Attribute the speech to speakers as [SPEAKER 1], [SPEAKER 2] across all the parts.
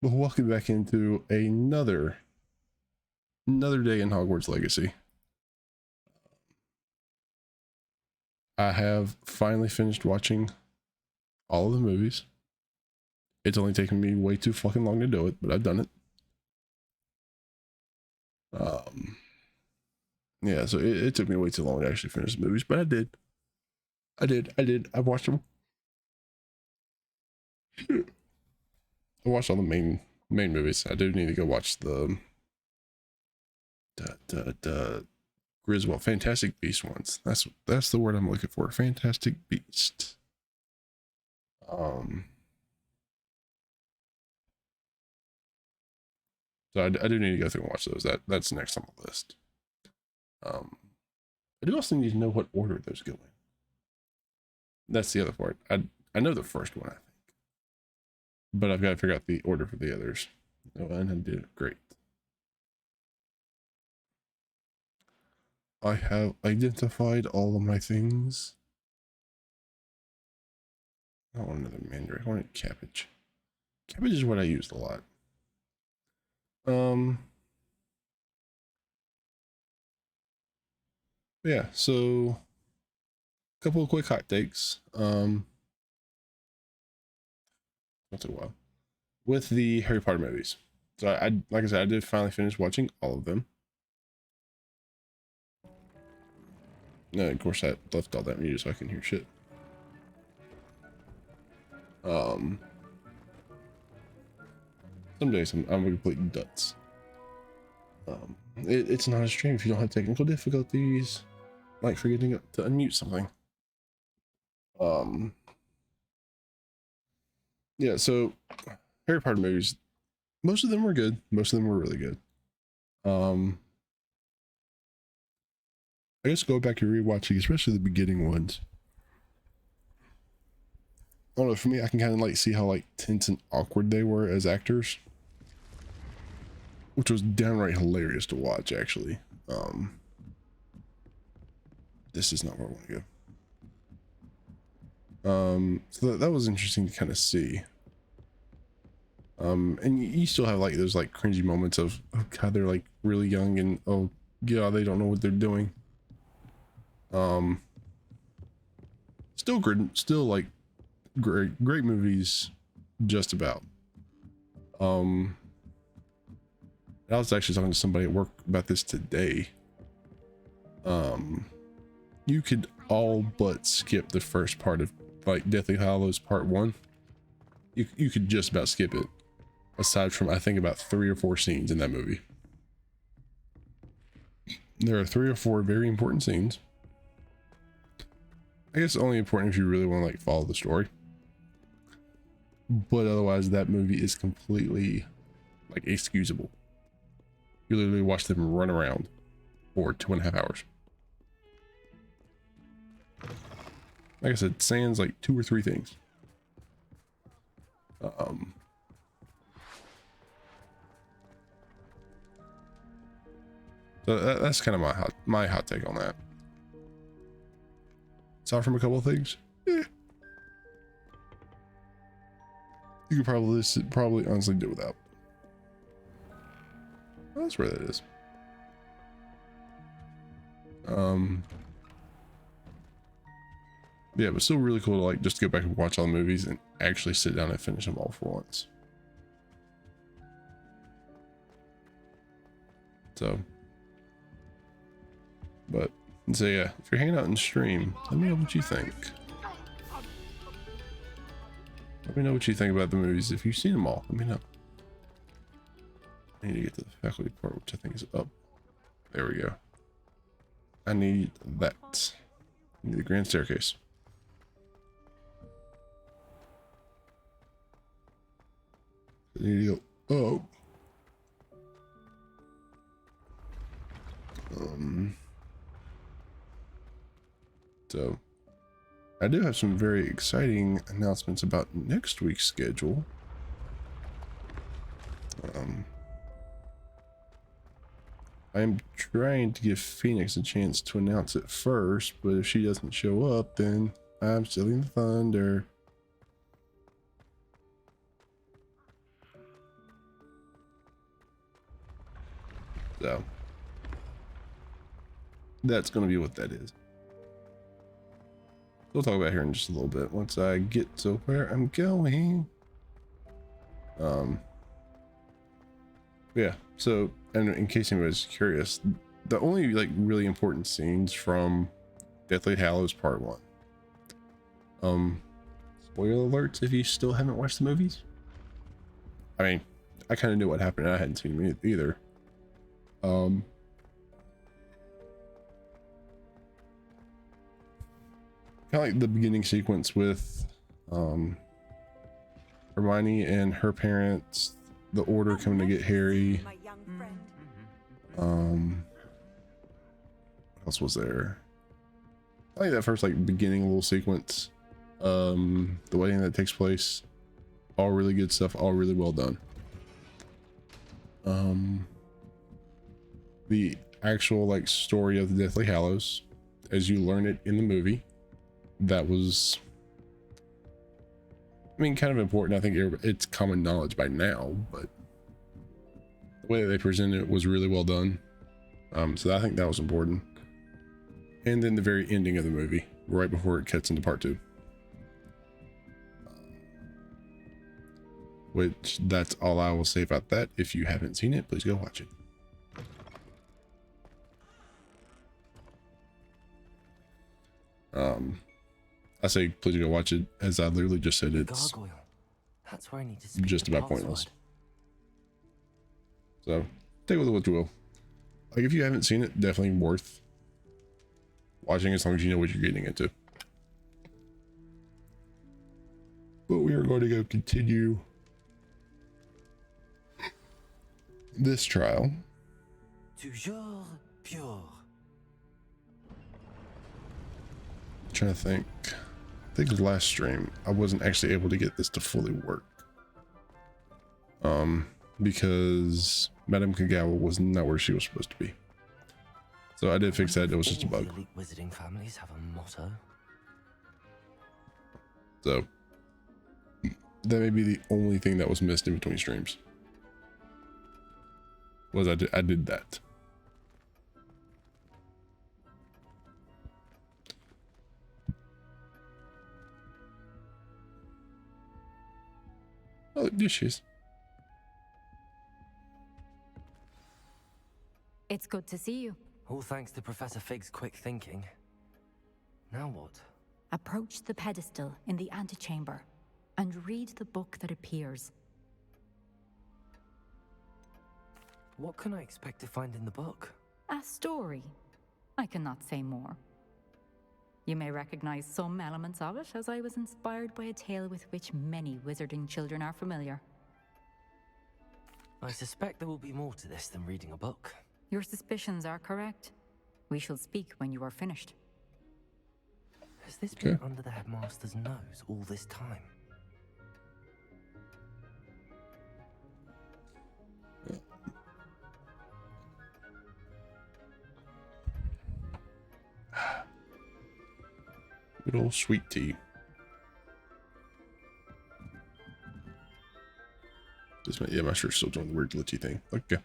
[SPEAKER 1] Well, welcome back into another day in Hogwarts Legacy. I have finally finished watching all of the movies. It's only taken me way too fucking long to do it, but I've done it. Yeah, so it took me way too long to actually finish the movies, but I did. I watched them. I watched all the main movies. I do need to go watch the Griswold Fantastic Beast ones. That's the word I'm looking for. Fantastic Beast. So I do need to go through and watch those. That's next on the list. I do also need to know what order those go in. That's the other part. I know the first one, I think, but I've got to figure out the order for the others. Oh, and I did great. I have identified all of my things. I don't want another mandrake. I want cabbage. Cabbage is what I used a lot. Yeah, so a couple of quick hot takes. Not too well. With the Harry Potter movies. So like I said, I did finally finish watching all of them. No, of course I left all that muted so I can hear shit. Some days I'm a complete dutz. It's not a stream if you don't have technical difficulties, like forgetting to unmute something. Yeah, so Harry Potter movies, most of them were good. Most of them were really good. I guess go back and rewatching, especially the beginning ones. I don't know, for me, I can kind of like see how like tense and awkward they were as actors, which was downright hilarious to watch, actually. This is not where I want to go. So that was interesting to kind of see. And you still have like those like cringy moments of, oh god, they're like really young and oh yeah, they don't know what they're doing. Still good, still like great movies, just about. I was actually talking to somebody at work about this today. You could all but skip the first part of like Deathly Hallows Part 1. You could just about skip it, aside from I think about 3 or 4 scenes in that movie. There are 3 or 4 very important scenes. I guess only important if you really want to like follow the story. But otherwise, that movie is completely like excusable. You literally watch them run around for 2.5 hours. Like I said, sans like 2 or 3 things. So that's kind of my hot take on that. Aside from a couple of things, you could probably honestly do without. Oh, that's where that is. Yeah, but still really cool to like just go back and watch all the movies and actually sit down and finish them all for once. So, yeah, if you're hanging out in stream, let me know what you think. Let me know what you think about the movies. If you've seen them all, let me know. I need to get to the faculty part, which I think is up. There we go. I need that. I need the grand staircase. I need to go up. So I do have some very exciting announcements about next week's schedule. I'm trying to give Phoenix a chance to announce it first, but if she doesn't show up, then I'm stealing the thunder. So that's going to be what that is. We'll talk about here in just a little bit once I get to where I'm going. Yeah, so, and in case anybody's curious, the only like really important scenes from Deathly Hallows Part 1. Spoiler alerts if you still haven't watched the movies. I mean, I kind of knew what happened and I hadn't seen them either. Kind of like the beginning sequence with Hermione and her parents, the Order coming to get Harry. What else was there? I think that first like beginning little sequence, the wedding that takes place, all really good stuff, all really well done. The actual like story of the Deathly Hallows, as you learn it in the movie, that was, I mean, kind of important. I think it's common knowledge by now, but the way that they presented it was really well done. So I think that was important. And then the very ending of the movie, right before it cuts into part 2. Which, that's all I will say about that. If you haven't seen it, please go watch it. I say please go watch it, as I literally just said it's
[SPEAKER 2] That's where I need to speak
[SPEAKER 1] just about pointless. So take it with what you will. Like, if you haven't seen it, definitely worth watching as long as you know what you're getting into. But we are going to go continue this trial.
[SPEAKER 2] Toujours pure.
[SPEAKER 1] Trying to think. I think the last stream I wasn't actually able to get this to fully work. Because Madame Kagawa was not where she was supposed to be. So I did fix that. It was just a bug.
[SPEAKER 2] Elite wizarding families have a motto.
[SPEAKER 1] So that may be the only thing that was missed in between streams. Was I did that. Oh, dishes.
[SPEAKER 3] It's good to see you.
[SPEAKER 2] All thanks to Professor Fig's quick thinking. Now what?
[SPEAKER 3] Approach the pedestal in the antechamber and read the book that appears.
[SPEAKER 2] What can I expect to find in the book?
[SPEAKER 3] A story. I cannot say more. You may recognize some elements of it, as I was inspired by a tale with which many wizarding children are familiar.
[SPEAKER 2] I suspect there will be more to this than reading a book.
[SPEAKER 3] Your suspicions are correct. We shall speak when you are finished.
[SPEAKER 2] Has this been under the headmaster's nose all this time?
[SPEAKER 1] Good old sweet tea. Yeah, my shirt's still doing the weird glitchy thing. Okay.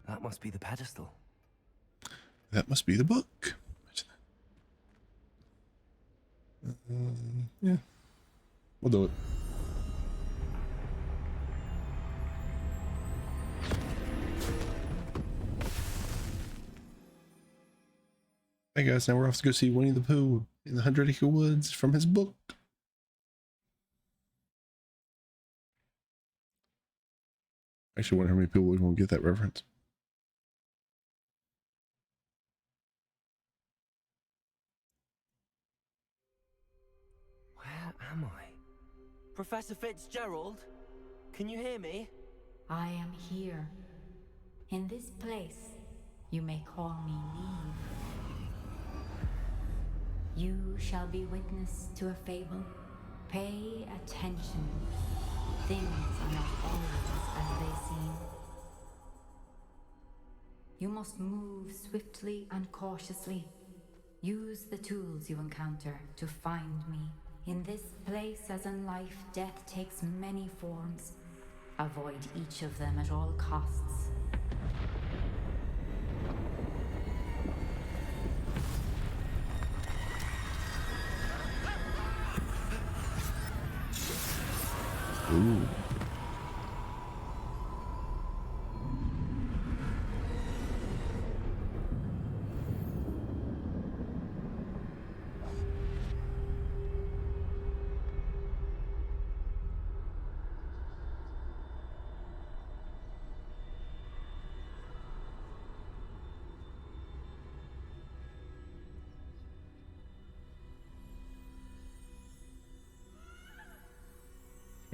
[SPEAKER 2] That must be the pedestal.
[SPEAKER 1] That must be the book. Yeah. We'll do it. Hey guys, now we're off to go see Winnie the Pooh in the 100 Acre Woods from his book. I actually wonder how many people are going to get that reference.
[SPEAKER 2] Where am I? Professor Fitzgerald? Can you hear me?
[SPEAKER 3] I am here. In this place, you may call me Neve. You shall be witness to a fable. Pay attention. Things are not always as they seem. You must move swiftly and cautiously. Use the tools you encounter to find me. In this place, as in life, death takes many forms. Avoid each of them at all costs.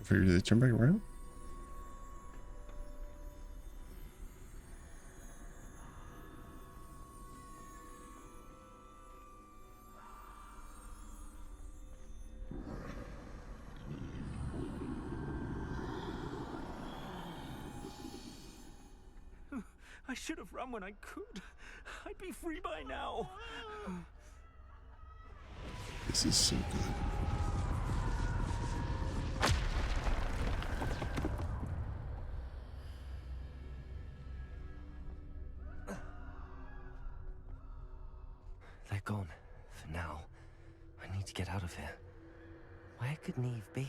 [SPEAKER 1] figure they turn back around.
[SPEAKER 2] I should have run when I could. I'd be free by now.
[SPEAKER 1] This is so good.
[SPEAKER 2] They're gone. For now. I need to get out of here. Where could Neve be?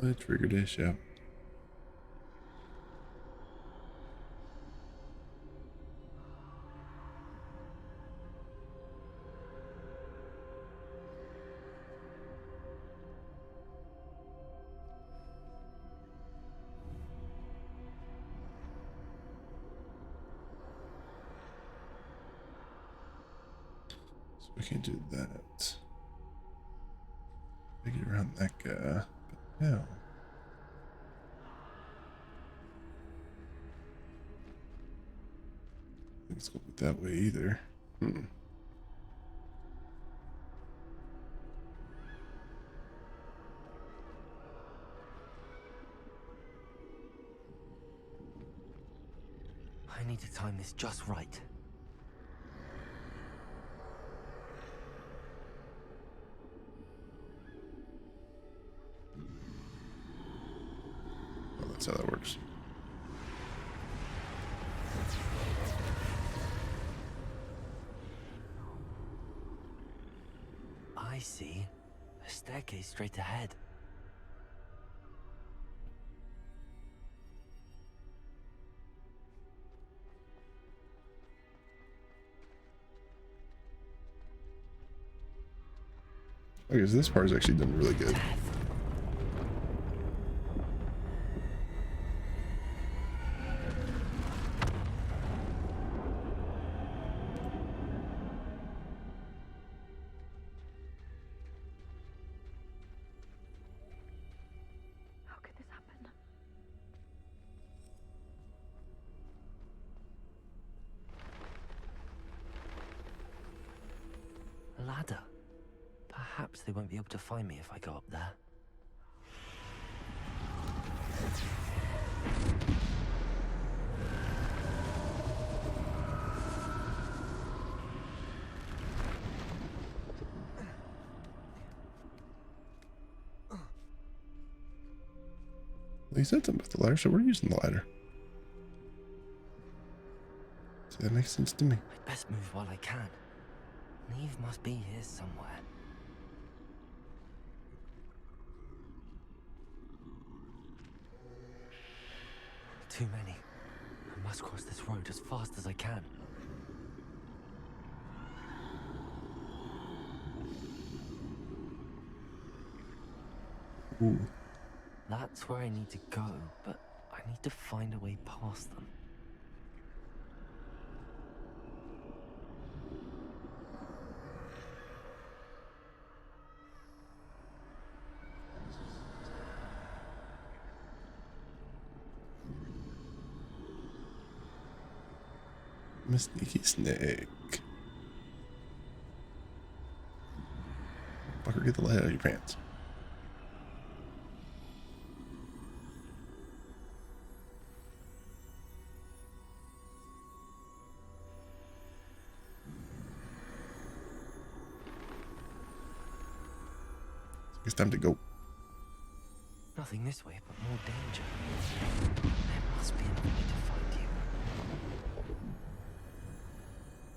[SPEAKER 1] Let's figure this out. So we can do that. We get around that guy. But no. Let's go that way either.
[SPEAKER 2] I need to time this just right.
[SPEAKER 1] Well, that's how that works.
[SPEAKER 2] I see. A staircase straight ahead.
[SPEAKER 1] I guess this part is actually done really good.
[SPEAKER 3] How could this happen?
[SPEAKER 2] A ladder. Perhaps they won't be able to find me if I go up there.
[SPEAKER 1] Well, he said something about the ladder, so we're using the ladder. So that makes sense to me.
[SPEAKER 2] I'd best move while I can. Neve must be here somewhere. Too many. I must cross this road as fast as I can.
[SPEAKER 1] Ooh.
[SPEAKER 2] That's where I need to go, but I need to find a way past them.
[SPEAKER 1] I'm a sneaky snake. Fucker, get the light out of your pants. It's time to go.
[SPEAKER 2] Nothing this way, but more danger. There must be another way to find you.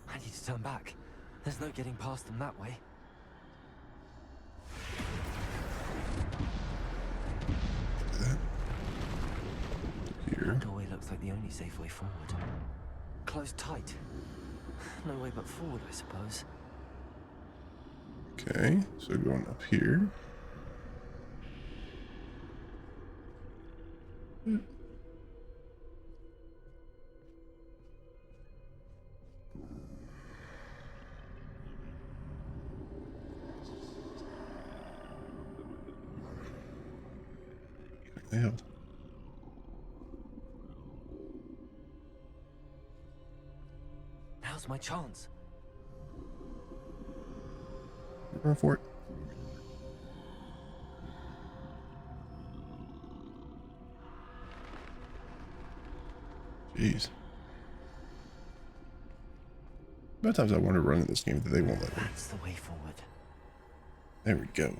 [SPEAKER 2] I need to turn back. There's no getting past them that way.
[SPEAKER 1] Do that. Here.
[SPEAKER 2] That doorway looks like the only safe way forward. Closed tight. No way but forward, I suppose.
[SPEAKER 1] Okay, so going up here. Nailed.
[SPEAKER 2] Now's my chance.
[SPEAKER 1] Run for it. Jeez. About times I want to run in this game that they won't let me.
[SPEAKER 2] That's the way forward.
[SPEAKER 1] There we go.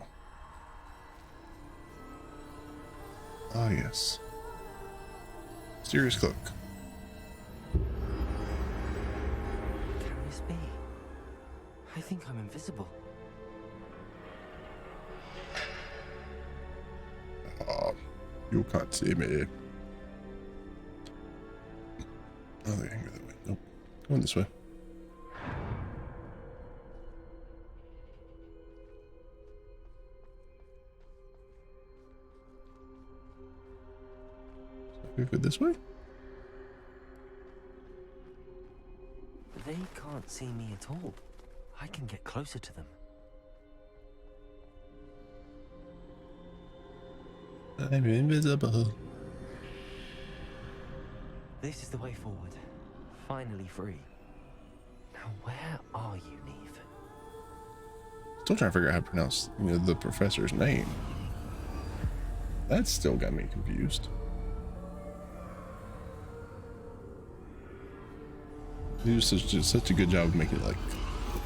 [SPEAKER 1] Ah, yes. Mysterious cloak.
[SPEAKER 2] Can this be? I think I'm invisible.
[SPEAKER 1] Ah, you can't see me. Oh, they can go that way. Nope. Going this way. We go this way?
[SPEAKER 2] They can't see me at all. I can get closer to them.
[SPEAKER 1] I'm invisible.
[SPEAKER 2] This is the way forward. Finally free. Now where are you, Neve?
[SPEAKER 1] Still trying to figure out how to pronounce, the professor's name. That still got me confused. He did such a good job of making it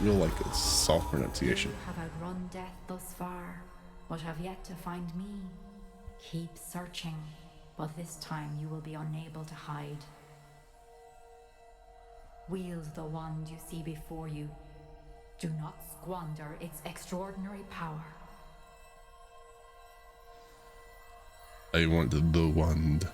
[SPEAKER 1] real a soft pronunciation.
[SPEAKER 3] You have outrun death thus far, but have yet to find me. Keep searching, but this time you will be unable to hide. Wield the wand you see before you. Do not squander its extraordinary power.
[SPEAKER 1] I want the wand.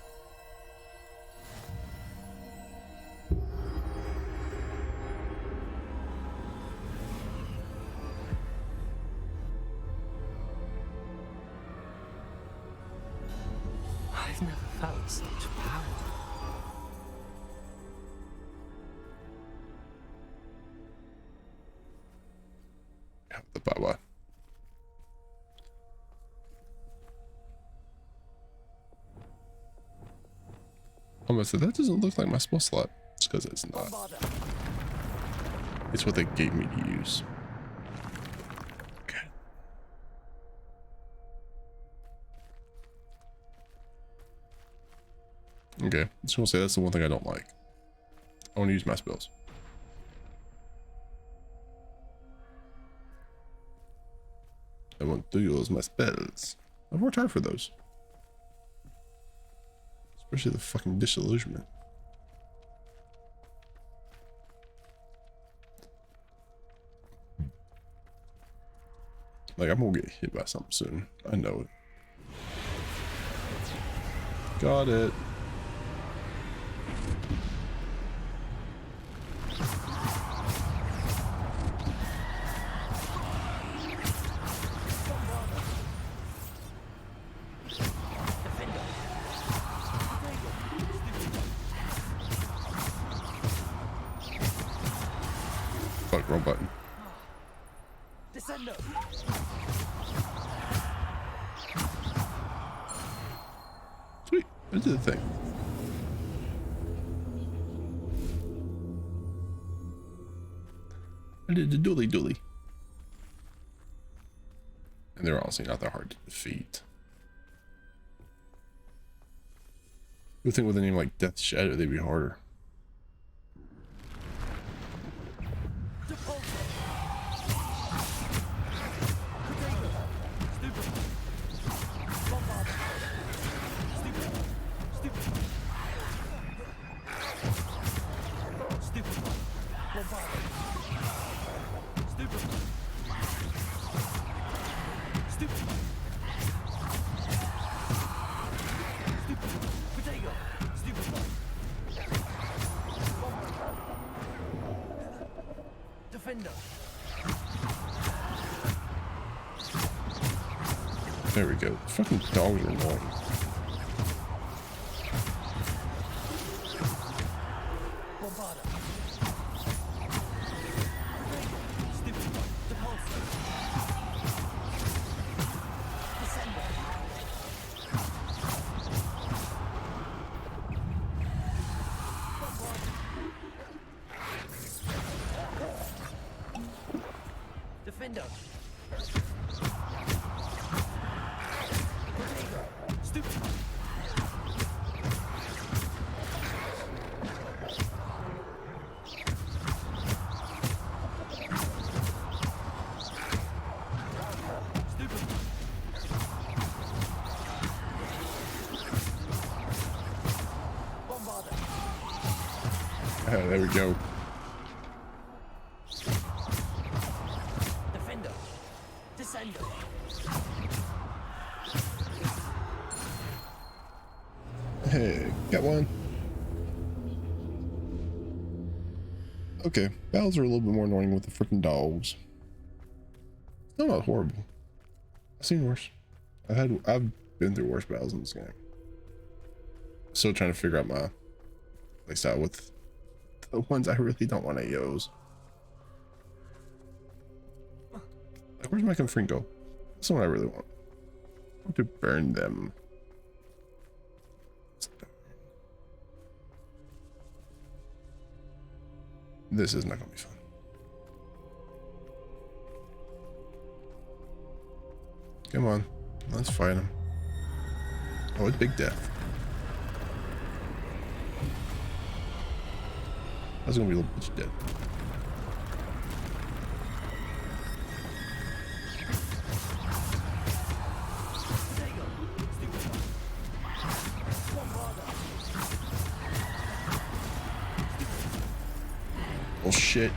[SPEAKER 2] I've never felt such power.
[SPEAKER 1] Have the power. Almost said that doesn't look like my spell slot. It's because it's not. It's what they gave me to use. Okay. Okay. Just want to say that's the one thing I don't like. I want to use my spells. I want to use my spells. I've worked hard for those. Especially the fucking disillusionment. Like, I'm gonna get hit by something soon. I know it. Got it. Fuck, wrong button.
[SPEAKER 2] Descendo.
[SPEAKER 1] Sweet, I did the thing. I did the dooley. And they're honestly not that hard to defeat. You would think with a name like Death Shadow, they'd be harder. There we go. Fucking dogs are annoying.
[SPEAKER 2] Defender. Stupid.
[SPEAKER 1] There we go.
[SPEAKER 2] Defender. Descender.
[SPEAKER 1] Hey, got one. Okay, battles are a little bit more annoying with the freaking dogs. Still not horrible. I've seen worse. I've been through worse battles in this game. Still trying to figure out my playstyle with the ones I really don't want to use. Like, where's my Confringo? That's the one I really want. I want to burn them. This is not gonna be fun. Come on, let's fight him. Oh, it's Big Death. I was gonna be a little bitch dead. Oh shit.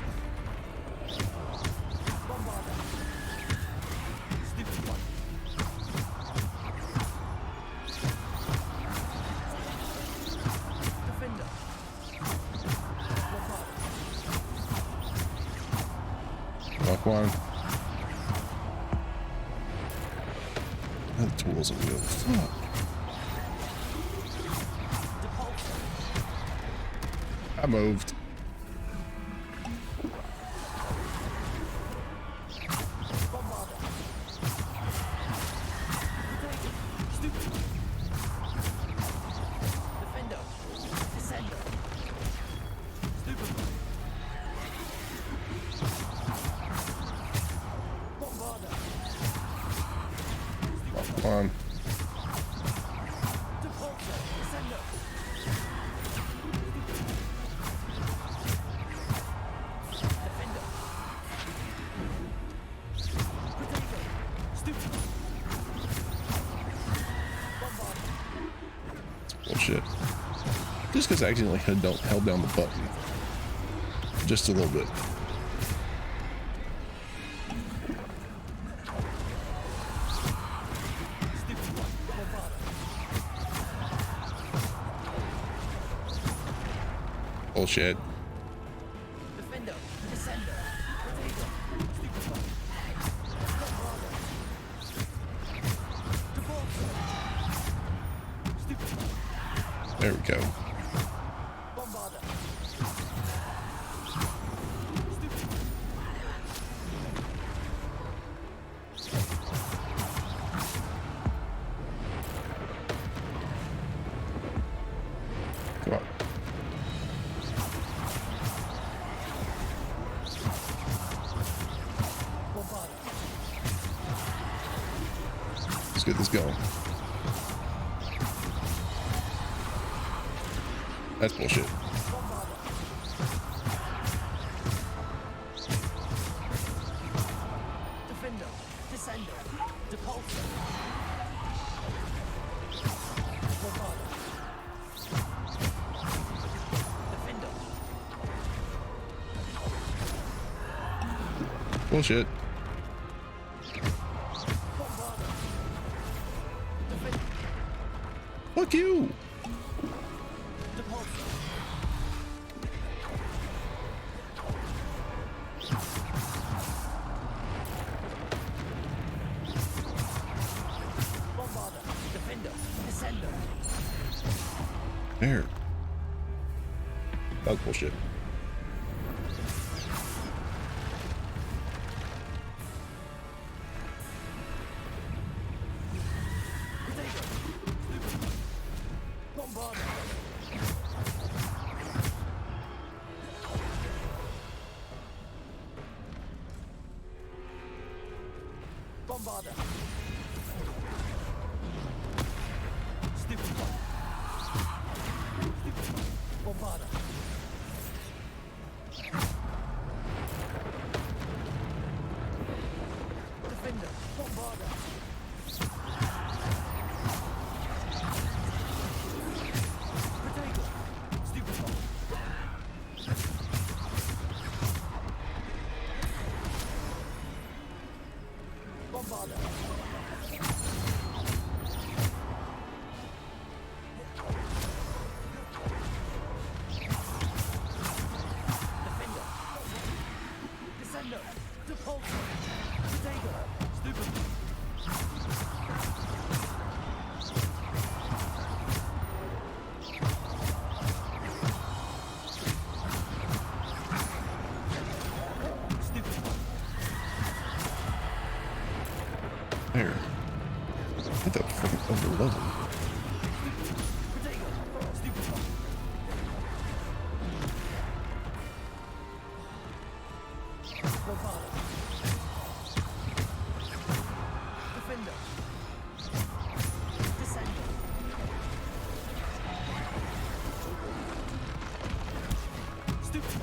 [SPEAKER 1] Fuck one. That tools and wield. Fuck. I moved. On. Bullshit. Just because I accidentally held down the button. Just a little bit. Bullshit.
[SPEAKER 2] Defender. Descender.
[SPEAKER 1] There we go. Come on. Let's get this going. That's bullshit.
[SPEAKER 2] Defender. Descender. Depulsor. Defender.
[SPEAKER 1] Bullshit. Fuck you. There. That was bullshit.
[SPEAKER 2] Bombarder. Stupid one. Stupid one. Bombarder. Defender. Bombarder. Potato. Stupid one. Bombarder. Defender. Descender. Depulsor. Potato. Stupid. Stupid.
[SPEAKER 1] There. I thought fucking over level.
[SPEAKER 2] Potato. Stupid. Bombarder. Defender. Descender. Stupid.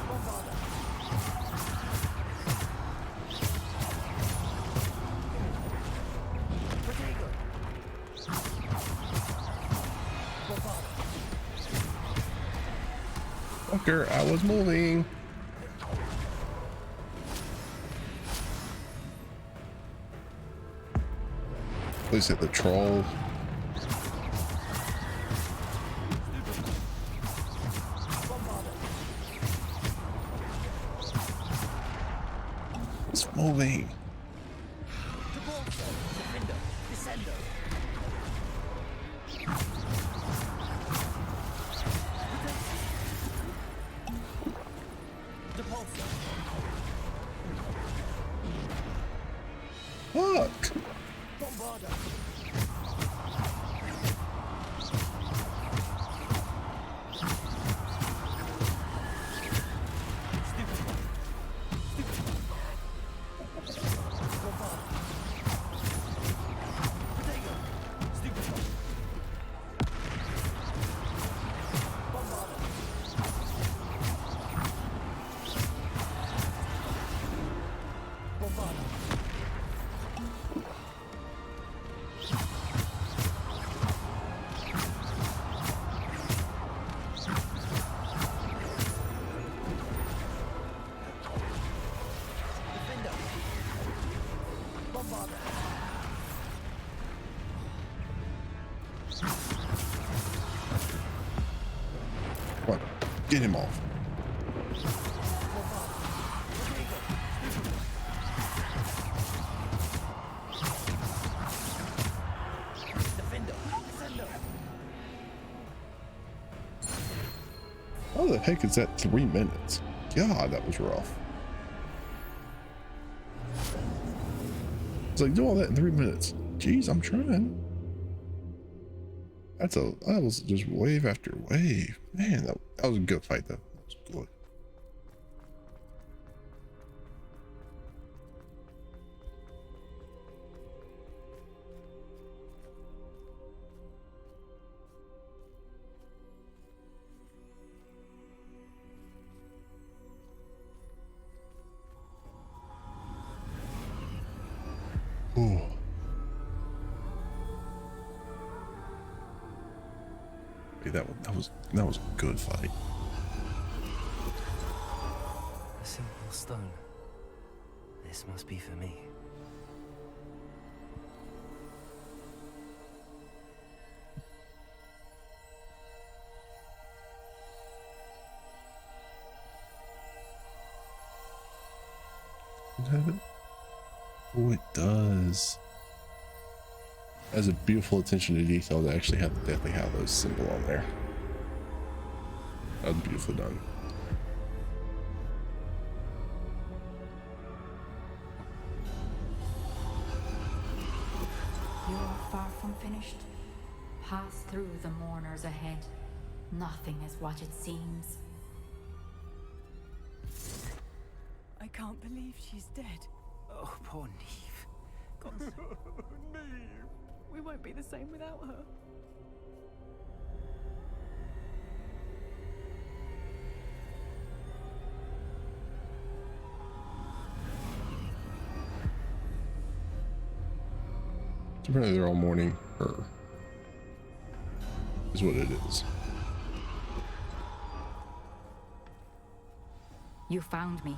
[SPEAKER 2] Bombarder. Potato. Bombarder.
[SPEAKER 1] Fucker, I was moving. Please hit the troll. It's moving.
[SPEAKER 2] Depulsor. Defender. Descender. Depulsor.
[SPEAKER 1] Fuck.
[SPEAKER 2] Bombarder. Stupid one. Stupid one. Bombarder. Potato. Stupid one. Bombarder. Bombarder. Defender. Bombarder.
[SPEAKER 1] Come on. Get him off.
[SPEAKER 2] Bombarder. Potato. Stupid one. Defender. Descender.
[SPEAKER 1] How the heck is that 3 minutes? God, that was rough. It's like, do all that in 3 minutes. Jeez, I'm trying. That was just wave after wave. Man, that was a good fight though. That was good. Ooh. Hey, that was a good fight.
[SPEAKER 2] A simple stone. This must be for me.
[SPEAKER 1] Does it have it? Oh, it does. Has a beautiful attention to detail to actually have the Deathly Hallows symbol on there. That was beautifully done.
[SPEAKER 3] You are far from finished. Pass through the mourners ahead. Nothing is what it seems.
[SPEAKER 2] I
[SPEAKER 4] can't believe she's dead.
[SPEAKER 2] Oh, poor Neve. God.
[SPEAKER 4] Neve. We won't be the same without her.
[SPEAKER 1] Apparently they're all mourning her. Is what it is.
[SPEAKER 3] You found me,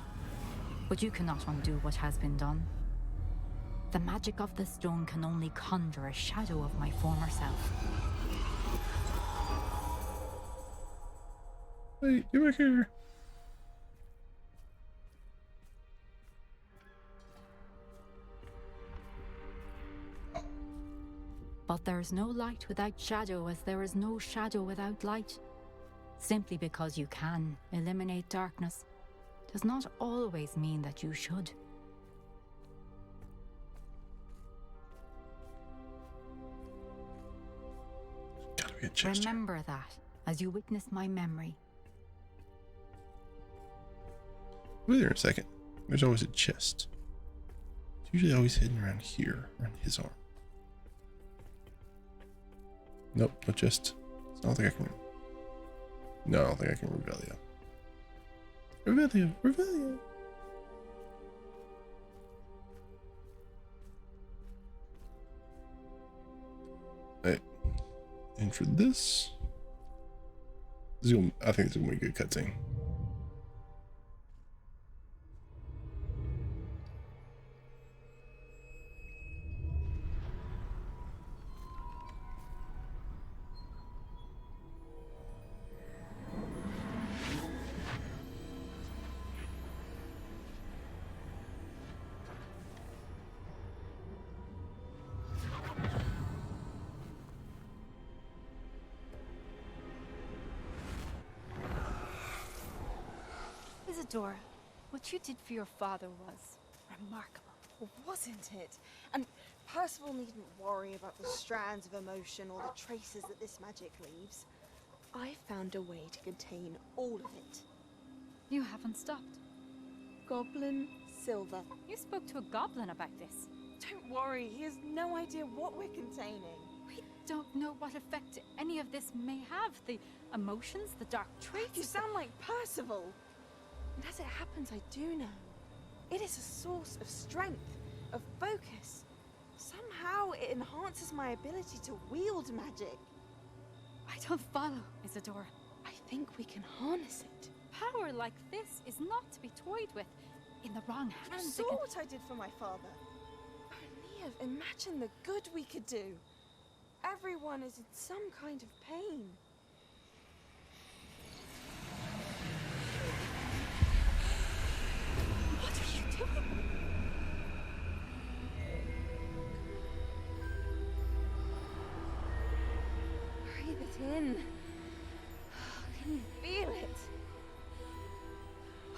[SPEAKER 3] but you cannot undo what has been done. The magic of the stone can only conjure a shadow of my former self.
[SPEAKER 1] Wait, get back here.
[SPEAKER 3] But there is no light without shadow, as there is no shadow without light. Simply because you can eliminate darkness does not always mean that you should.
[SPEAKER 1] Gotta be a chest.
[SPEAKER 3] Remember that as you witness my memory.
[SPEAKER 1] Wait there a second. There's always a chest. It's usually always hidden around here, around his arm. Nope, no chest. I don't think I can. No, I don't think I can Revelia. Revelia, Revelia. Right. And for this, I think it's gonna be a good cutscene.
[SPEAKER 4] Isadora, what you did for your father was remarkable.
[SPEAKER 5] Well, wasn't it? And Percival needn't worry about the strands of emotion or the traces that this magic leaves. I found a way to contain all of it.
[SPEAKER 4] You haven't stopped.
[SPEAKER 5] Goblin Silver.
[SPEAKER 4] You spoke to a goblin about this.
[SPEAKER 5] Don't worry, he has no idea what we're containing.
[SPEAKER 4] We don't know what effect any of this may have. The emotions, the dark traits.
[SPEAKER 5] You sound like Percival. And as it happens, I do know. It is a source of strength, of focus. Somehow it enhances my ability to wield magic.
[SPEAKER 4] I don't follow, Isadora.
[SPEAKER 5] I think we can harness it.
[SPEAKER 4] Power like this is not to be toyed with. In the wrong
[SPEAKER 5] You
[SPEAKER 4] hands,
[SPEAKER 5] saw what I did for my father. Oh, Neve, imagine the good we could do. Everyone is in some kind of pain.
[SPEAKER 4] What are you doing?
[SPEAKER 5] Breathe it in. Can you feel it?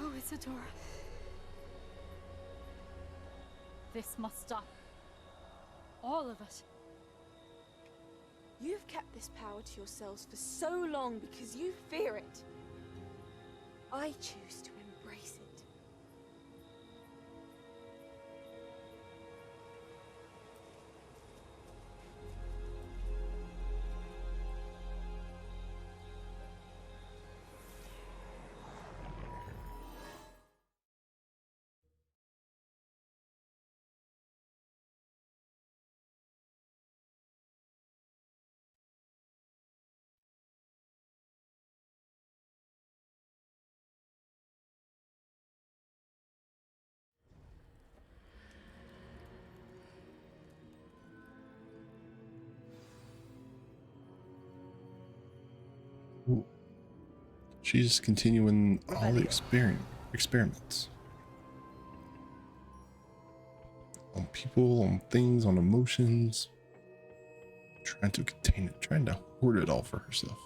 [SPEAKER 4] Oh, Isadora. This must stop. All of it.
[SPEAKER 5] You've kept this power to yourselves for so long because you fear it. I choose to embrace it.
[SPEAKER 1] Ooh. She's continuing all the experiments. On people, on things, on emotions. Trying to contain it, trying to hoard it all for herself.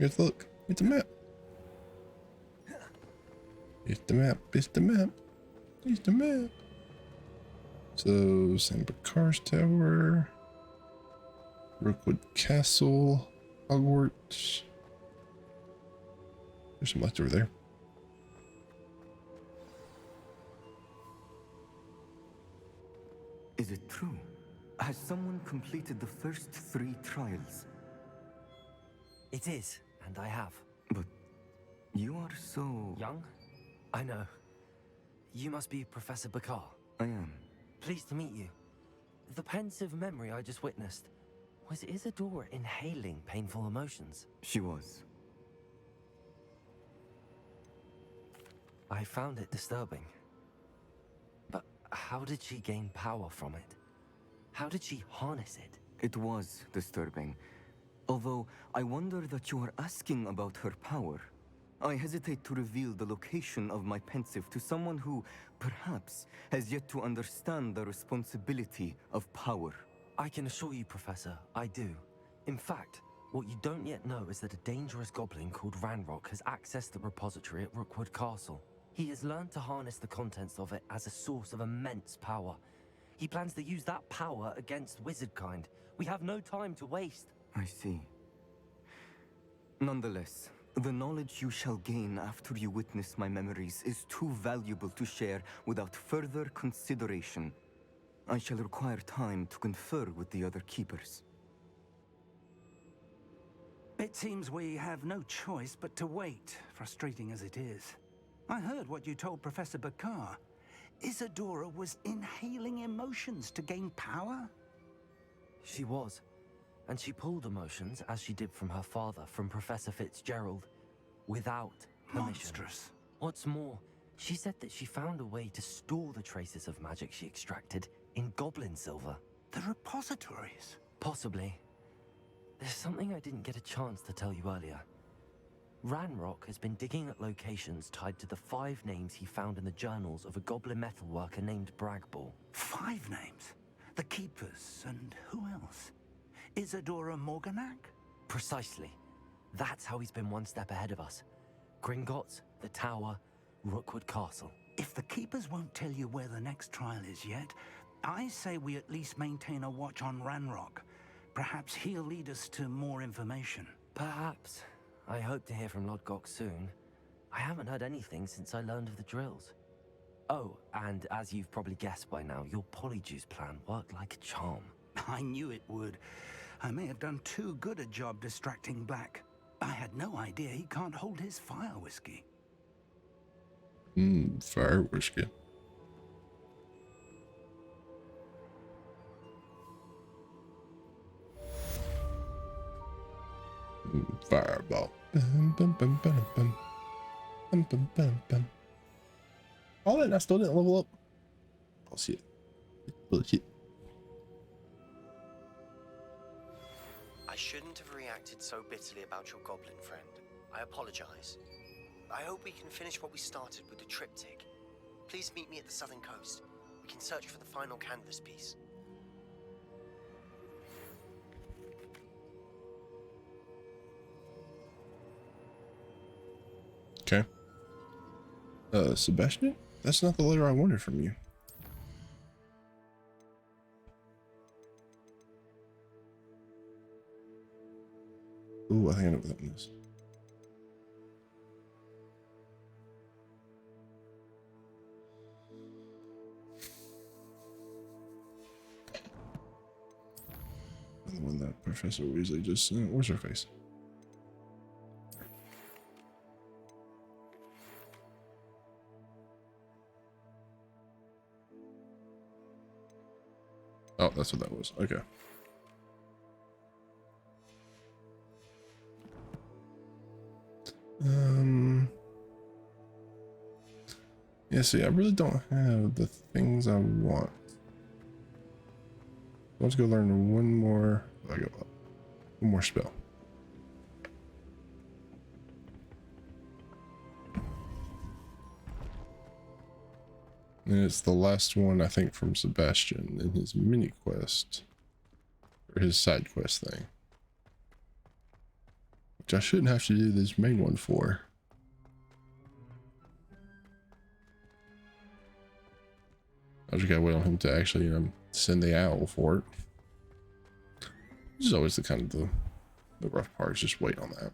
[SPEAKER 1] Here's look, it's a map. It's the map, it's the map, it's the map. So, St. Bakar's Tower, Rookwood Castle, Hogwarts. There's some left over there.
[SPEAKER 6] Is it true? Has someone completed the first 3 trials?
[SPEAKER 2] It is, and I have.
[SPEAKER 6] But you are so...
[SPEAKER 2] Young? I know. You must be Professor Bakar.
[SPEAKER 6] I am.
[SPEAKER 2] Pleased to meet you. The pensive memory I just witnessed, was Isadora inhaling painful emotions?
[SPEAKER 6] She was.
[SPEAKER 2] I found it disturbing. But how did she gain power from it? How did she harness it?
[SPEAKER 6] It was disturbing. Although, I wonder that you are asking about her power. I hesitate to reveal the location of my pensive to someone who, perhaps, has yet to understand the responsibility of power.
[SPEAKER 2] I can assure you, Professor, I do. In fact, what you don't yet know is that a dangerous goblin called Ranrock has accessed the repository at Rookwood Castle. He has learned to harness the contents of it as a source of immense power. He plans to use that power against wizardkind. We have no time to waste.
[SPEAKER 6] I see. Nonetheless, the knowledge you shall gain after you witness my memories is too valuable to share without further consideration. I shall require time to confer with the other keepers.
[SPEAKER 7] It seems we have no choice but to wait, frustrating as it is. I heard what you told Professor Bakar. Isadora was inhaling emotions to gain power?
[SPEAKER 2] She was. And she pulled emotions, as she did from her father, from Professor Fitzgerald, without permission.
[SPEAKER 7] Monstrous.
[SPEAKER 2] What's more, she said that she found a way to store the traces of magic she extracted in goblin silver.
[SPEAKER 7] The repositories?
[SPEAKER 2] Possibly. There's something I didn't get a chance to tell you earlier. Ranrock has been digging at locations tied to the 5 names he found in the journals of a goblin metalworker named Bragball.
[SPEAKER 7] 5 names? The Keepers, and who else? Isadora Morganac?
[SPEAKER 2] Precisely. That's how he's been one step ahead of us. Gringotts, the Tower, Rookwood Castle.
[SPEAKER 7] If the Keepers won't tell you where the next trial is yet, I say we at least maintain a watch on Ranrock. Perhaps he'll lead us to more information.
[SPEAKER 2] Perhaps. I hope to hear from Lodgok soon. I haven't heard anything since I learned of the drills. Oh, and as you've probably guessed by now, your polyjuice plan worked like a charm.
[SPEAKER 7] I knew it would. I may have done too good a job distracting Black. I had no idea he can't hold his fire whiskey.
[SPEAKER 1] Fire whiskey. Fireball. Bum, bum, bum, bum, bum. Bum, bum, bum, bum. All that, and I still didn't level up. Bullshit. Bullshit.
[SPEAKER 8] I shouldn't have reacted so bitterly about your goblin friend. I apologize. I hope we can finish what we started with the triptych. Please meet me at the southern coast. We can search for the final canvas piece.
[SPEAKER 1] Okay. Sebastian? That's not the letter I wanted from you. Ooh, I think I know what that is. The one that Professor Weasley just sent. Where's her face? Oh, that's what that was. Okay. Yeah, see, I really don't have the things I want. Let's go learn one more. I go up. One more spell. And it's the last one, I think, from Sebastian in his mini quest. Or his side quest thing. Which I shouldn't have to do this main one for. I just gotta wait on him to actually, send the owl for it. Which is always the kind of the rough part, is just wait on that.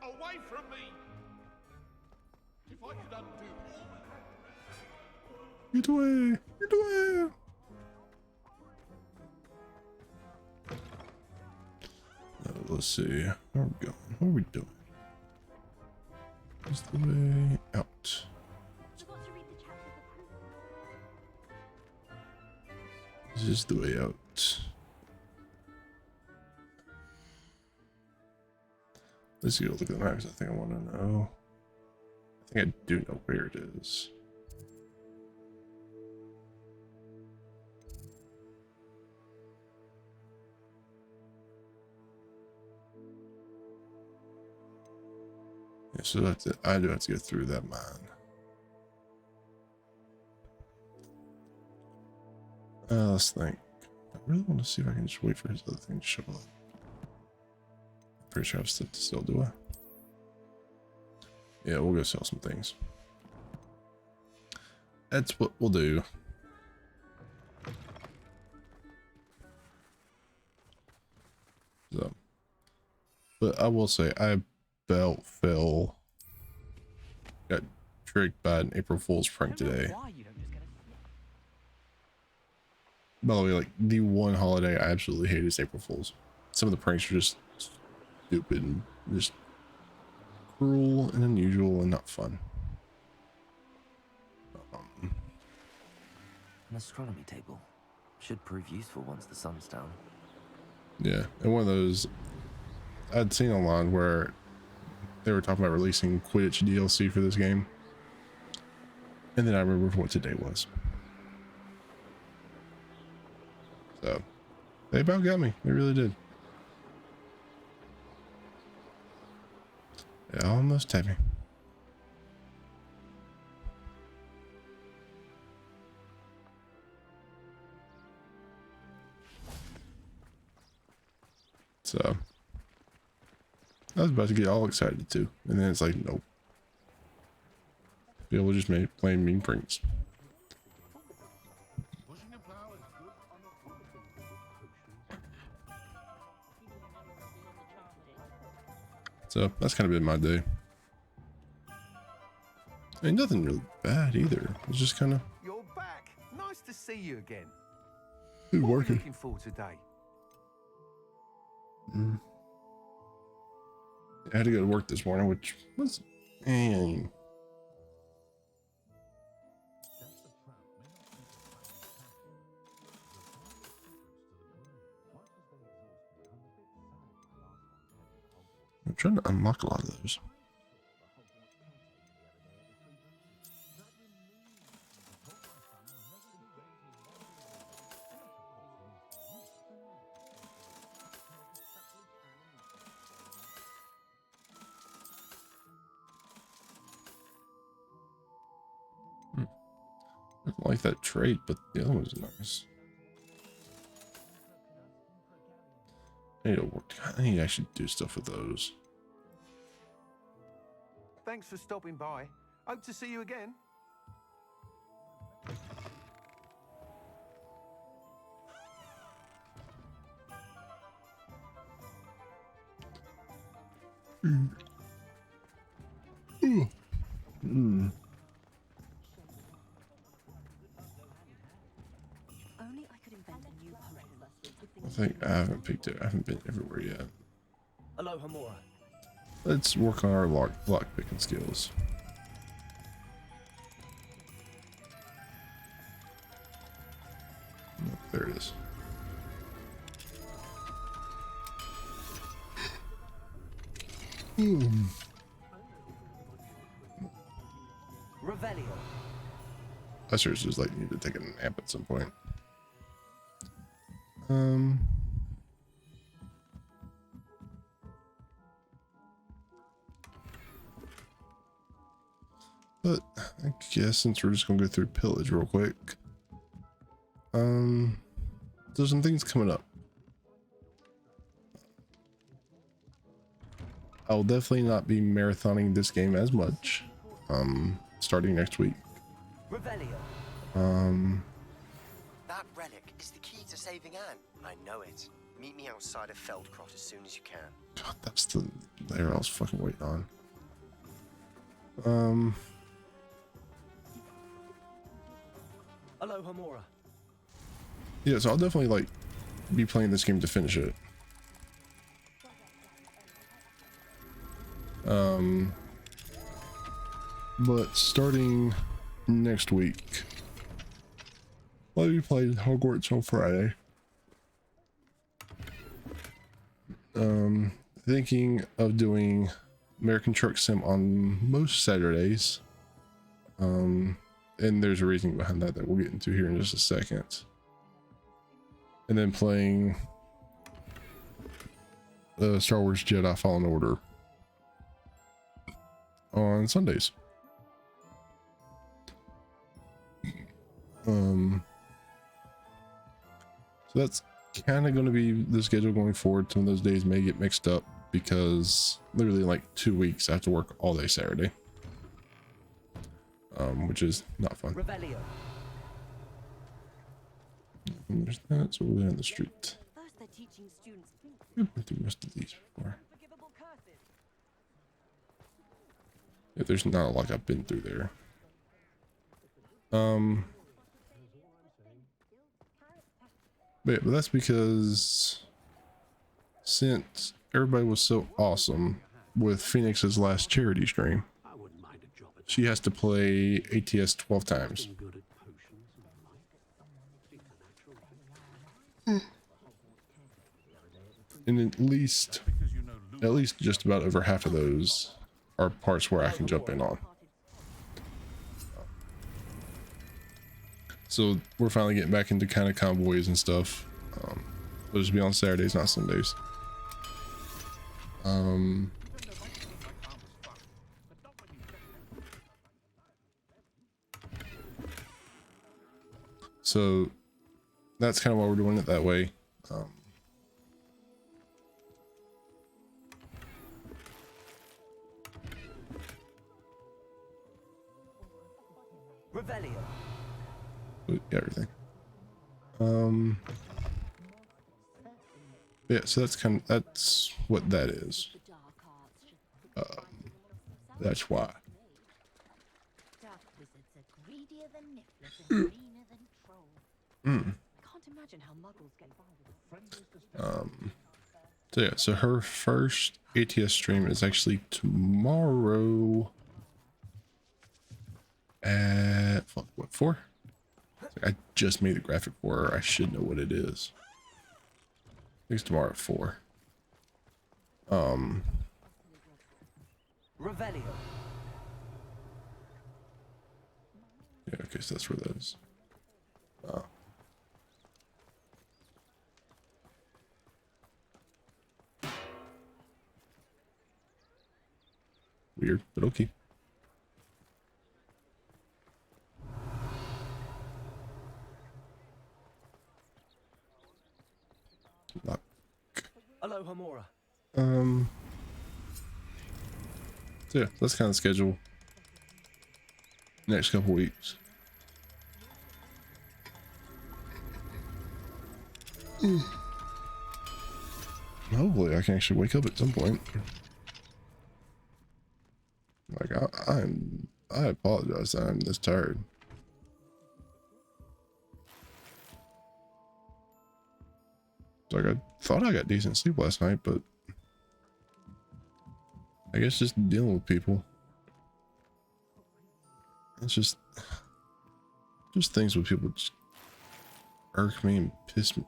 [SPEAKER 9] Away from me! If I could undo all that.
[SPEAKER 1] Get away! Get away! Let's see. Where are we going? What are we doing? Is the way out? This is the way out. Let's go look at the map because I think I want to know. I think I do know where it is. Yeah, so that's it. I do have to go through that mine. Let's think. I really want to see if I can just wait for his other thing to show up. Pretty sure I have stuff to still do it. Yeah, we'll go sell some things. That's what we'll do. So, but I will say I got tricked by an April Fool's prank today. By the way, like, the one holiday I absolutely hate is April Fool's. Some of the pranks are just stupid and just cruel and unusual and not fun.
[SPEAKER 2] An astronomy table. Should prove useful once the sun's down.
[SPEAKER 1] Yeah, and one of those I'd seen online where they were talking about releasing Quidditch DLC for this game. And then I remember what today was. So, they about got me. They really did. They almost had me. So, I was about to get all excited too. And then it's like, nope. Yeah, we'll just make plain mean pranks. So that's kind of been my day. Ain't nothing really bad either. It's just kind of.
[SPEAKER 10] You're back. Nice to see you again.
[SPEAKER 1] What
[SPEAKER 10] What are
[SPEAKER 1] working.
[SPEAKER 10] you looking for today?
[SPEAKER 1] I had to go to work this morning, which was. I'm trying to unlock a lot of those. I don't like that trait, but the other one's nice. I need to work. I need to actually do stuff with those.
[SPEAKER 10] Thanks for stopping by. Hope to see you again.
[SPEAKER 1] I think I haven't picked it. I haven't been everywhere yet.
[SPEAKER 2] Hello, Hamura.
[SPEAKER 1] Let's work on our lock picking skills. Oh, there it is.
[SPEAKER 2] Revelio.
[SPEAKER 1] I seriously just like need to take a nap at some point. But I guess since we're just gonna go through pillage real quick. There's some things coming up. I'll definitely not be marathoning this game as much. Starting next week.
[SPEAKER 8] Revelio. That relic is the key to saving Anne. I know it. Meet me outside of Feldcrot as soon as you can.
[SPEAKER 1] God, that's the layer I was fucking waiting on.
[SPEAKER 2] Aloha Mora.
[SPEAKER 1] Yeah, so I'll definitely like be playing this game to finish it. But starting next week, I'll be playing Hogwarts on Friday. Thinking of doing American Truck Sim on most Saturdays. And there's a reason behind that we'll get into here in just a second. And then playing Star Wars Jedi Fallen Order on Sundays. So that's kind of going to be the schedule going forward. Some of those days may get mixed up because literally in like 2 weeks I have to work all day Saturday, which is not fun.
[SPEAKER 2] Revelio.
[SPEAKER 1] And there's that, so we're in the street. I've been through most of these before. Yeah, there's not a lot I've been through there. But that's because since everybody was so awesome with Phoenix's last charity stream, she has to play ATS 12 times. And at least just about over half of those are parts where I can jump in on. So we're finally getting back into kind of convoys and stuff. It'll just be on Saturdays, not Sundays. So that's kind of why we're doing it that way.
[SPEAKER 2] Revelio.
[SPEAKER 1] Everything. Yeah, so that's what that is. That's why. So yeah, so her first ATS stream is actually tomorrow at what 4? I just made the graphic for her. I should know what it is. I think it's tomorrow at 4.
[SPEAKER 2] Revelio.
[SPEAKER 1] Yeah, okay, so that's where that is. Weird, but okay. Lock.
[SPEAKER 2] Aloha Mora.
[SPEAKER 1] So yeah, that's kind of the schedule. Next couple weeks. Hopefully I can actually wake up at some point. Like I apologize that I'm this tired. Like I thought I got decent sleep last night, but I guess just dealing with people. It's just things with people just irk me and piss me,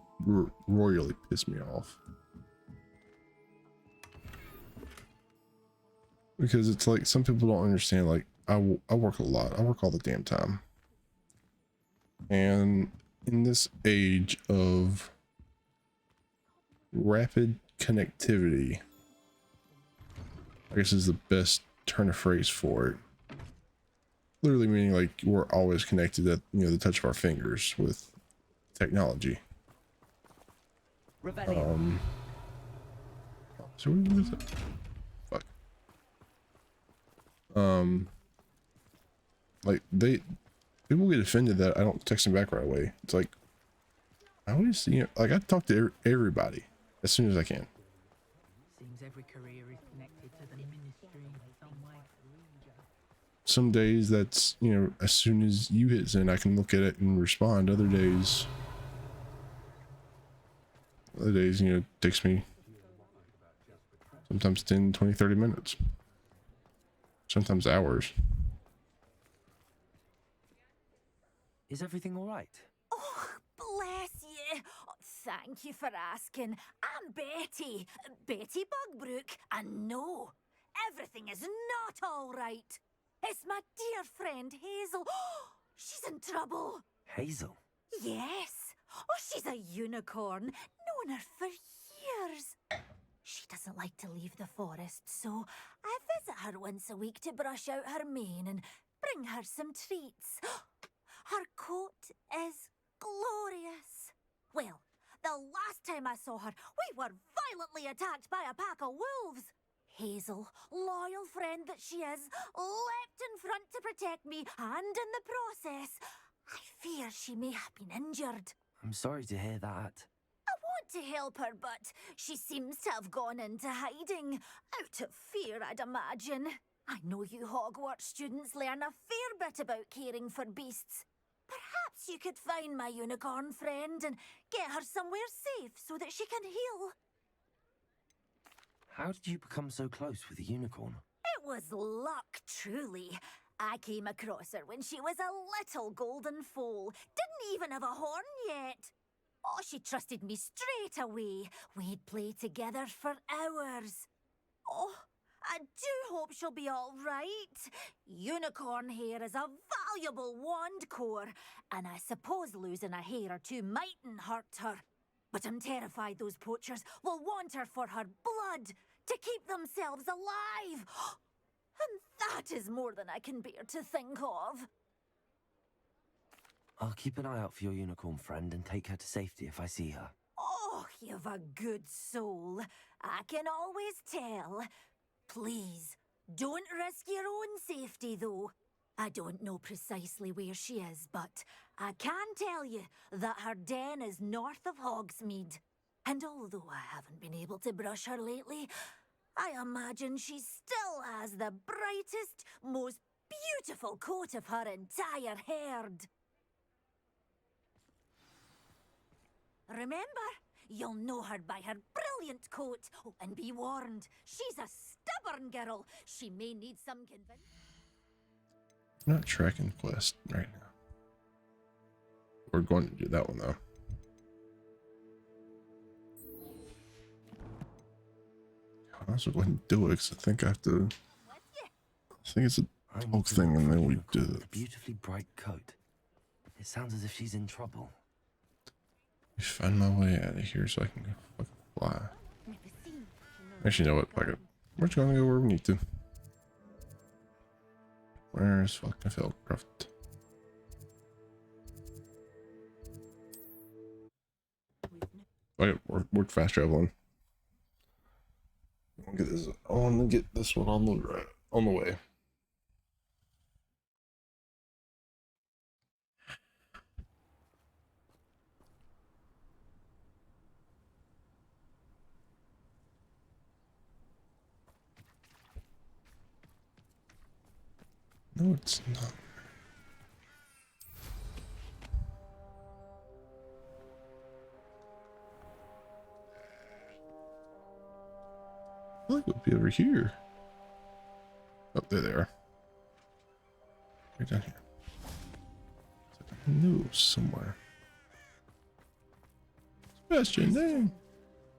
[SPEAKER 1] royally piss me off. Because it's like some people don't understand, like I work a lot. I work all the damn time. And in this age of rapid connectivity, I guess is the best turn of phrase for it. literally meaning like we're always connected at, you know, the touch of our fingers with technology. So what is it? Fuck. Like people get offended that I don't text them back right away. It's like I always, you know, like I talk to everybody as soon as I can.
[SPEAKER 11] Seems every career is connected to the ministry in some way.
[SPEAKER 1] Some days that's, you know, as soon as you hit send, I can look at it and respond. Other days, you know, it takes me sometimes 10, 20, 30 minutes. Sometimes hours.
[SPEAKER 2] Is everything all right?
[SPEAKER 12] Oh, bless you. Oh, thank you for asking. I'm Betty. Betty Bugbrook. And no, everything is not all right. It's my dear friend Hazel. She's in trouble.
[SPEAKER 2] Hazel?
[SPEAKER 12] Yes. Oh, she's a unicorn. Known her for years. She doesn't like to leave the forest, so I visit her once a week to brush out her mane and bring her some treats. Her coat is glorious. Well, the last time I saw her, we were violently attacked by a pack of wolves. Hazel, loyal friend that she is, leapt in front to protect me, and in the process, I fear she may have been injured.
[SPEAKER 2] I'm sorry to hear that.
[SPEAKER 12] I want to help her, but she seems to have gone into hiding. Out of fear, I'd imagine. I know you Hogwarts students learn a fair bit about caring for beasts. Perhaps you could find my unicorn friend and get her somewhere safe so that she can heal.
[SPEAKER 2] How did you become so close with the unicorn?
[SPEAKER 12] It was luck, truly. I came across her when she was a little golden foal. Didn't even have a horn yet. Oh, she trusted me straight away. We'd play together for hours. Oh, I do hope she'll be all right. Unicorn hair is a valuable wand core, and I suppose losing a hair or two mightn't hurt her. But I'm terrified those poachers will want her for her blood, to keep themselves alive. And that is more than I can bear to think of.
[SPEAKER 2] I'll keep an eye out for your unicorn friend and take her to safety if I see her.
[SPEAKER 12] Oh, you've a good soul. I can always tell. Please, don't risk your own safety, though. I don't know precisely where she is, but I can tell you that her den is north of Hogsmeade. And although I haven't been able to brush her lately, I imagine she still has the brightest, most beautiful coat of her entire herd. Remember, you'll know her by her brilliant coat. Oh, and be warned, she's a stubborn girl. She may need some convincing.
[SPEAKER 1] Not tracking quest right now. We're going to do that one though. I'll also go ahead and do it because I think I have to. I think it's a whole thing, and then we do it.
[SPEAKER 2] A beautifully bright coat. It sounds as if she's in trouble.
[SPEAKER 1] Let me find my way out of here so I can go fucking fly. Actually, you know what? Fuck it. We're just gonna go where we need to. Where's fucking Felcroft? Okay, we're fast traveling. I want to get this one on the way. No, it's not. I think it'll be over here. Oh, there they are. Right down here. I knew it was somewhere. Sebastian, name.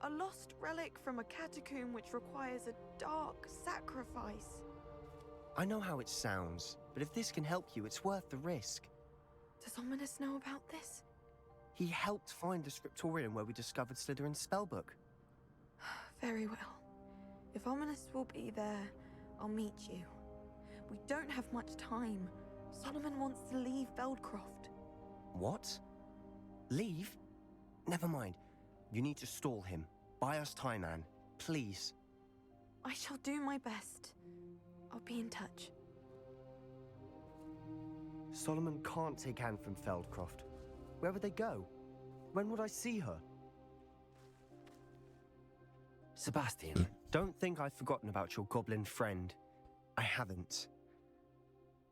[SPEAKER 5] A lost relic from a catacomb which requires a dark sacrifice.
[SPEAKER 8] I know how it sounds, but if this can help you, it's worth the risk.
[SPEAKER 5] Does Ominous know about this?
[SPEAKER 8] He helped find the scriptorium where we discovered Slytherin's spellbook.
[SPEAKER 5] Very well. If Ominous will be there, I'll meet you. We don't have much time. Solomon wants to leave Feldcroft.
[SPEAKER 8] What? Leave? Never mind. You need to stall him. Buy us time, Anne. Please.
[SPEAKER 5] I shall do my best. I'll be in touch.
[SPEAKER 8] Solomon can't take Anne from Feldcroft. Where would they go? When would I see her? Sebastian, don't think I've forgotten about your goblin friend. I haven't.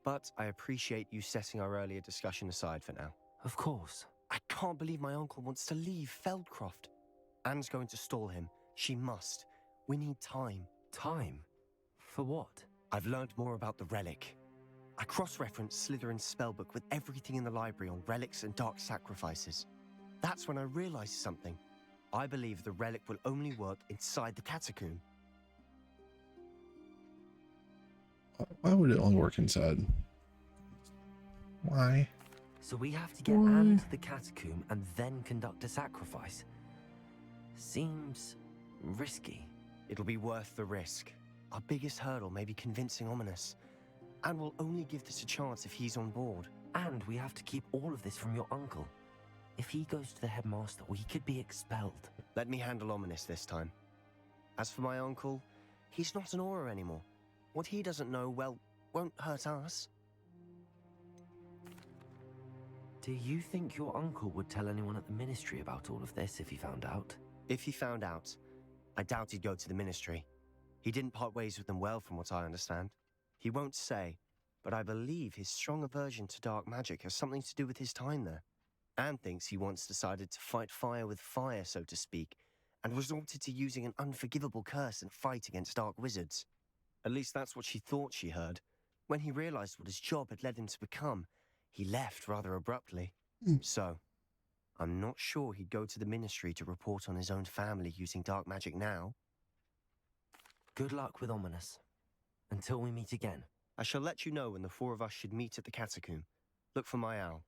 [SPEAKER 8] But I appreciate you setting our earlier discussion aside for now.
[SPEAKER 2] Of course.
[SPEAKER 8] I can't believe my uncle wants to leave Feldcroft. Anne's going to stall him. She must. We need time.
[SPEAKER 2] Time? For what?
[SPEAKER 8] I've learned more about the relic. I cross-referenced Slytherin's spellbook with everything in the library on relics and dark sacrifices. That's when I realized something. I believe the relic will only work inside the catacomb.
[SPEAKER 1] Why would it only work inside? Why?
[SPEAKER 2] So we have to get Anne to the catacomb and then conduct a sacrifice. Seems risky.
[SPEAKER 8] It'll be worth the risk. Our biggest hurdle may be convincing Ominous. And we'll only give this a chance if he's on board.
[SPEAKER 2] And we have to keep all of this from your uncle. If he goes to the headmaster, we could be expelled.
[SPEAKER 8] Let me handle Ominous this time. As for my uncle, he's not an Auror anymore. What he doesn't know, well, won't hurt us.
[SPEAKER 2] Do you think your uncle would tell anyone at the ministry about all of this if he found out?
[SPEAKER 8] If he found out, I doubt he'd go to the ministry. He didn't part ways with them well, from what I understand. He won't say, but I believe his strong aversion to dark magic has something to do with his time there. Anne thinks he once decided to fight fire with fire, so to speak, and resorted to using an unforgivable curse in a fight against dark wizards. At least that's what she thought she heard. When he realized what his job had led him to become, he left rather abruptly. So, I'm not sure he'd go to the ministry to report on his own family using dark magic now.
[SPEAKER 2] Good luck with Ominous. Until we meet again.
[SPEAKER 8] I shall let you know when the four of us should meet at the catacomb. Look for my owl.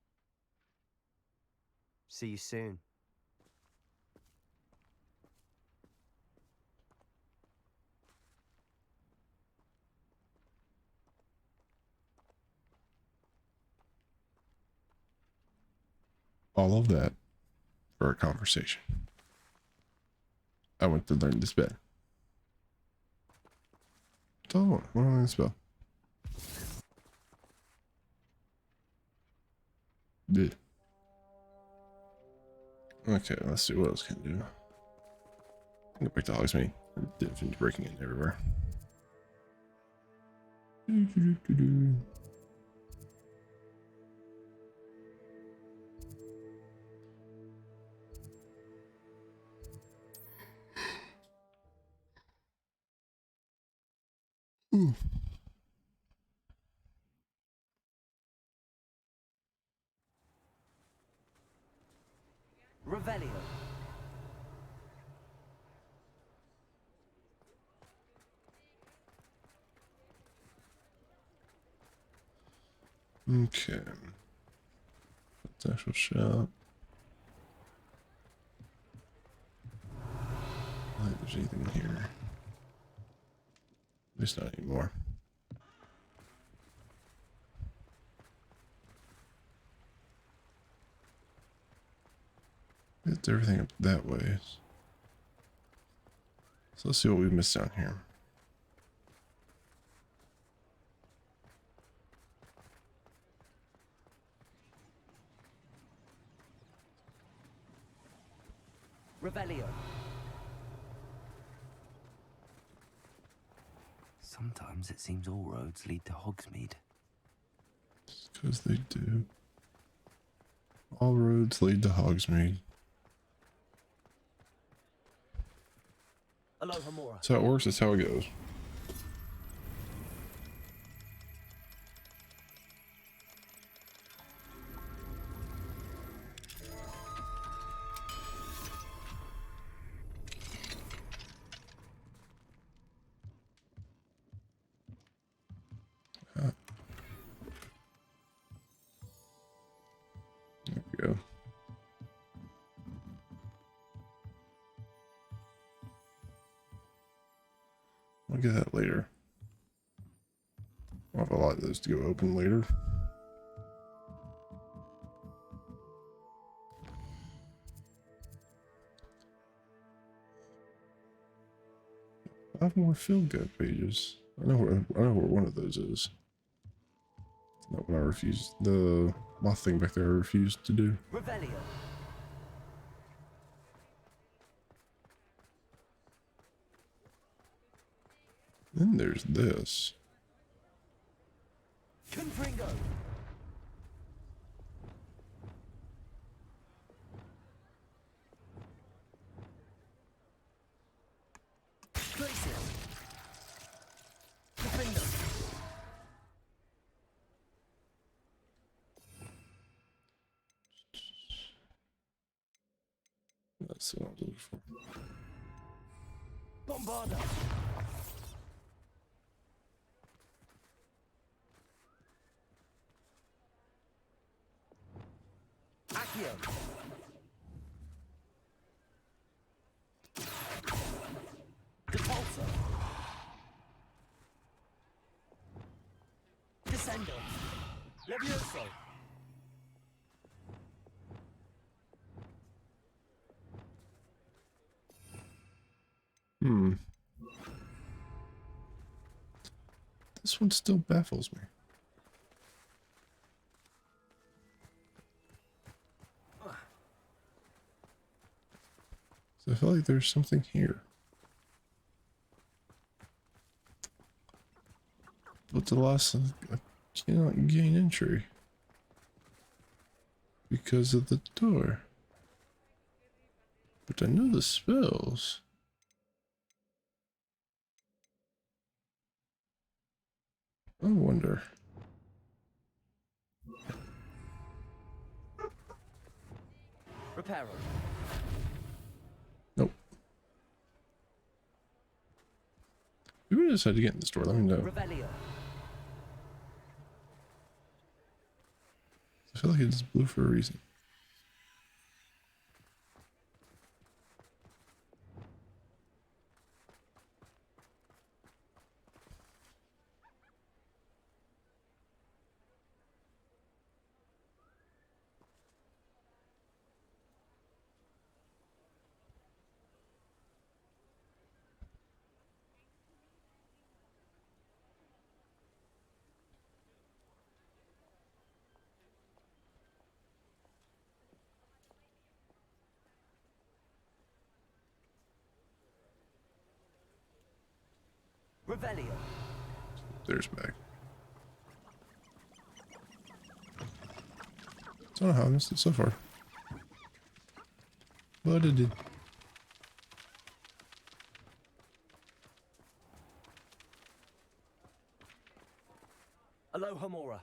[SPEAKER 8] See you soon.
[SPEAKER 1] All of that for a conversation. I went to learn this better. Oh, what am I going to spell? Did. Okay, let's see what else can I do. Go back to Hogsmeade. Didn't finish breaking in everywhere.
[SPEAKER 2] Revelio.
[SPEAKER 1] Okay. Potential shop. I don't think there's anything in here. At least not anymore. It's everything up that way. So let's see what we missed down here.
[SPEAKER 2] Revelio. Sometimes it seems all roads lead to Hogsmeade.
[SPEAKER 1] Because they do. All roads lead to Hogsmeade.
[SPEAKER 2] Aloha Mora.
[SPEAKER 1] That's how it works, that's how it goes. There we go. I'll get that later. I'll have a lot of those to go open later. I have more feel good pages. I know where one of those is. Not what I refused. The moth thing back there I refused to do.
[SPEAKER 2] Revelio.
[SPEAKER 1] Then there's this.
[SPEAKER 2] Confringo. Gracious. Confringo.
[SPEAKER 1] That's what I'm looking for.
[SPEAKER 2] Bombarda. Accio. Depulsor. Descendo. Levioso.
[SPEAKER 1] This one still baffles me. So I feel like there's something here. But the loss of, I cannot gain entry because of the door. But I know the spells. I wonder.
[SPEAKER 2] Reparo.
[SPEAKER 1] Nope. If you decide to get in the store, let me know.
[SPEAKER 2] Revelio.
[SPEAKER 1] I feel like it's blue for a reason.
[SPEAKER 2] Revelio.
[SPEAKER 1] There's Meg. Don't know how I missed it so far. But it did.
[SPEAKER 2] Aloha Mora.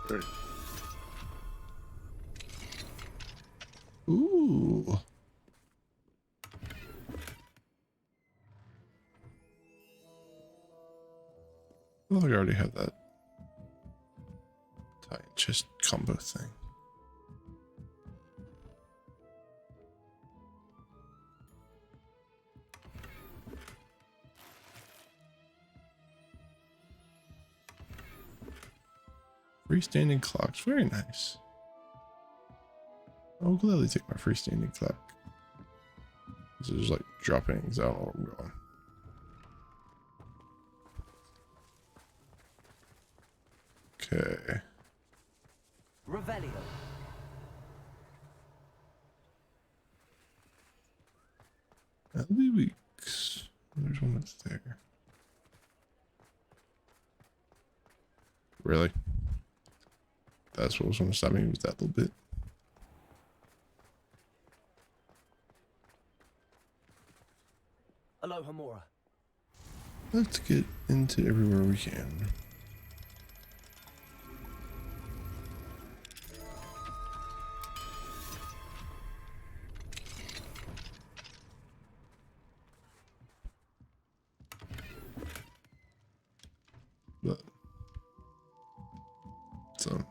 [SPEAKER 1] Right. Ooh. I feel like I already have that tie and chest combo thing. Freestanding clocks, very nice. I'll gladly take my freestanding clock. This is like dropping things out where I'm going. Okay.
[SPEAKER 2] Revelio.
[SPEAKER 1] That'll be weeks. There's one that's there. Really? That's what was going to stop me, was that little bit.
[SPEAKER 2] Aloha Mora.
[SPEAKER 1] Let's get into everywhere we can. But so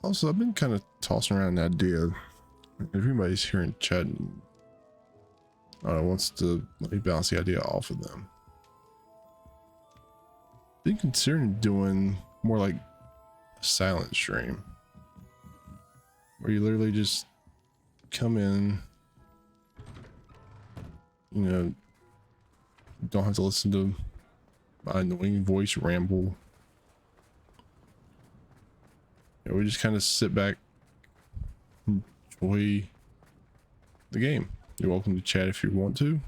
[SPEAKER 1] Also, I've been kind of tossing around the idea. If anybody's here in chat and wants to let me bounce the idea off of them, I've been considering doing more like a silent stream, where you literally just come in, you know, don't have to listen to my annoying voice ramble. You know, we just kind of sit back, enjoy the game. You're welcome to chat if you want to.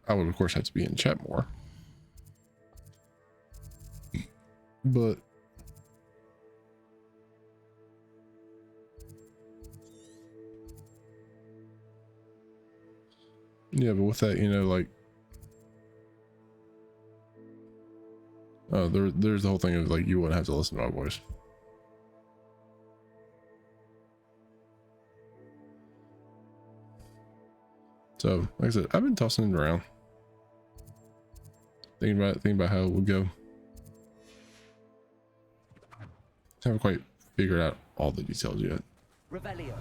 [SPEAKER 1] I would of course have to be in chat more, but yeah, but with that, you know, like, there's the whole thing of like, you wouldn't have to listen to my voice. So, like I said, I've been tossing it around, thinking about how it would go. Haven't quite figured out all the details yet.
[SPEAKER 2] Revelio.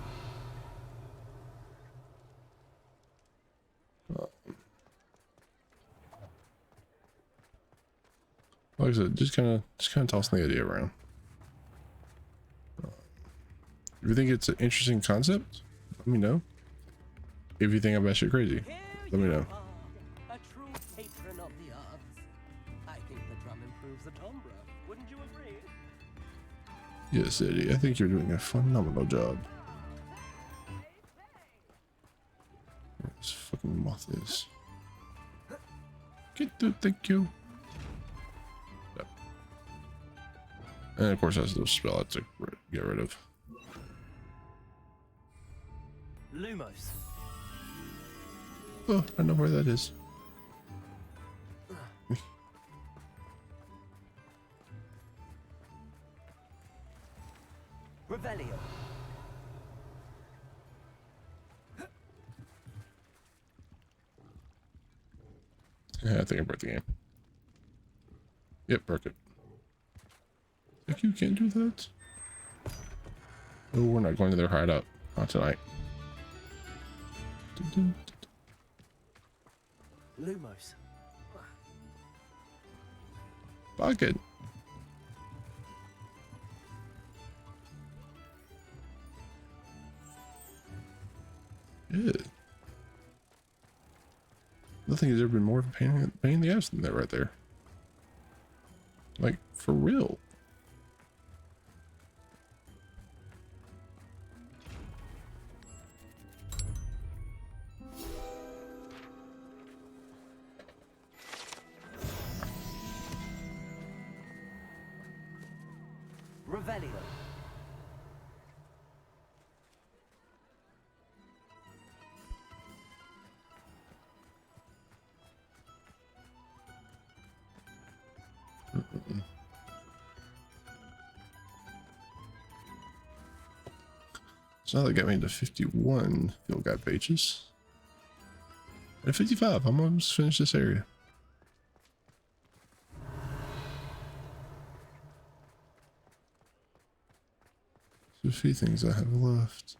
[SPEAKER 1] Like I said, just kind of tossing the idea around. If you think it's an interesting concept, let me know. If you think I'm batshit crazy, let me know.
[SPEAKER 13] A true patron of the arts. I think the drum improves the timbre. Wouldn't you agree?
[SPEAKER 1] Yes, Eddie, I think you're doing a phenomenal job. Where this fucking moth is. Get to thank you. Yep. And of course, that's the spell I have to get rid of.
[SPEAKER 2] Lumos.
[SPEAKER 1] Oh, I know where that is.
[SPEAKER 2] Revelio.
[SPEAKER 1] Yeah, I think I broke the game. Yep, broke it. Like, you can't do that. Oh, we're not going to their hideout. Not tonight.
[SPEAKER 2] Lumos.
[SPEAKER 1] Bucket. Yeah. Nothing has ever been more of a pain in the ass than that right there. Like, for real.
[SPEAKER 2] Revelio.
[SPEAKER 1] So now that got me into 51 field guide pages. At 55, I'm almost finished this area. There's a few things I have left.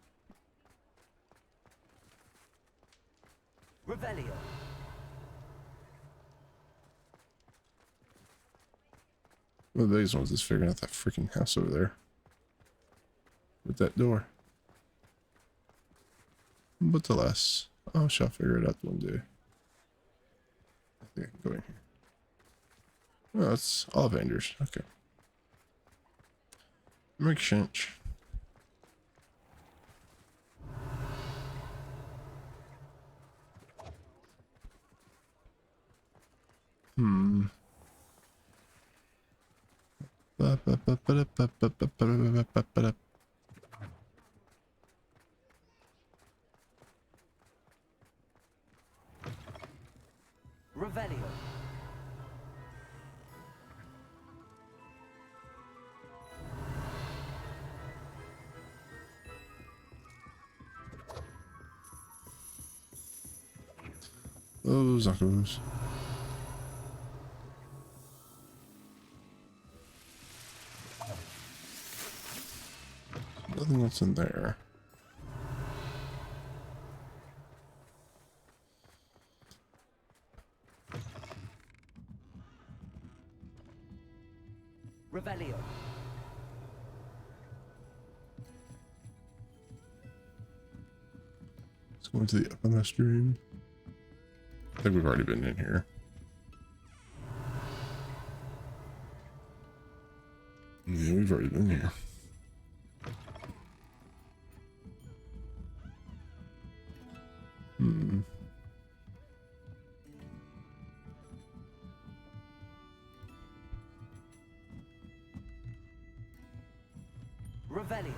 [SPEAKER 2] Revelio.
[SPEAKER 1] One of the biggest ones is figuring out that freaking house over there. With that door. But alas, I shall figure it out one day. I think I can go in here. Oh, it's Ollivanders. Okay. Make sense. Hmm.
[SPEAKER 2] Revelio.
[SPEAKER 1] Those uncles. Nothing else in there.
[SPEAKER 13] Revelio.
[SPEAKER 1] Let's go into the uppermost room. I think we've already been in here. Yeah, we've already been here.
[SPEAKER 13] Revelio.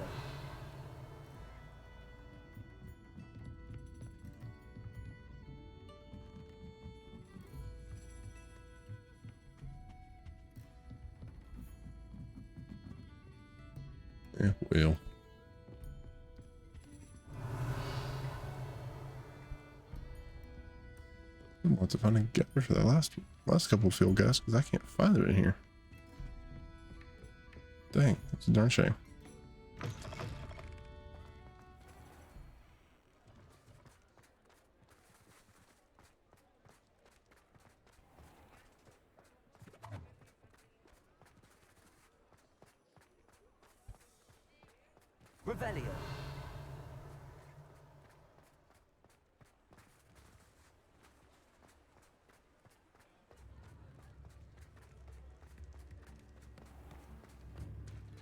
[SPEAKER 1] Yeah, well. I want to find a gather for that last couple of field guys because I can't find them in here. Dang, that's a darn shame.
[SPEAKER 13] Revelio.